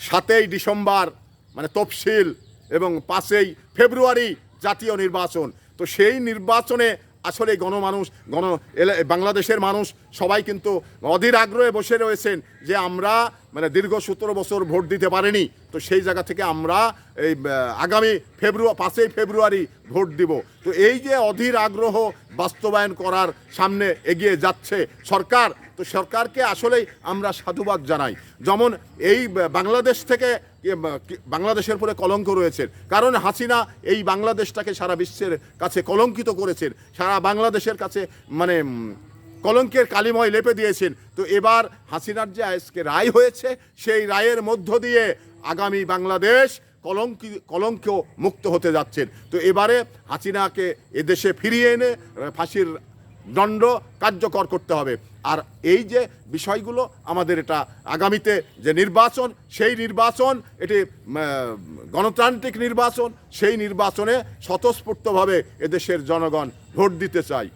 7ই December মানে তফসিল এবং 5ই ফেব্রুয়ারি জাতীয় নির্বাচন। তো সেই নির্বাচনে আসলে বাংলাদেশের মানুষ সবাই কিন্তু অধীর আগ্রহে বসে রয়েছেন যে আমরা মানে দীর্ঘ 17 বছর ভোট দিতে পারিনি, তো সেই জায়গা থেকে আমরা এই আগামী 5ই ফেব্রুয়ারি ভোট দিব। তো এই যে অধীর আগ্রহ বাস্তবায়ন করার সামনে এগিয়ে যাচ্ছে সরকার, তো সরকারকে আসলেই আমরা সাধুবাদ জানাই। যেমন এই বাংলাদেশের উপরে কলঙ্ক রয়েছে, কারণ হাসিনা এই বাংলাদেশটাকে সারা বিশ্বের কাছে কলঙ্কিত করেছেন, সারা বাংলাদেশের কাছে মানে কলঙ্কের কালিময় লেপে দিয়েছেন। তো এবার হাসিনার যে আজকে রায় হয়েছে, সেই রায়ের মধ্য দিয়ে আগামী বাংলাদেশ কলঙ্ক মুক্ত হতে যাচ্ছেন। তো এবারে হাসিনাকে এদেশে ফিরিয়ে এনে ফাঁসির দণ্ড কার্যকর করতে হবে। আর এই যে বিষয়গুলো আমাদের এটা আগামীতে যে নির্বাচন, সেই নির্বাচন এটি গণতান্ত্রিক নির্বাচন, সেই নির্বাচনে স্বতঃস্ফূর্তভাবে এদেশের জনগণ ভোট দিতে চায়।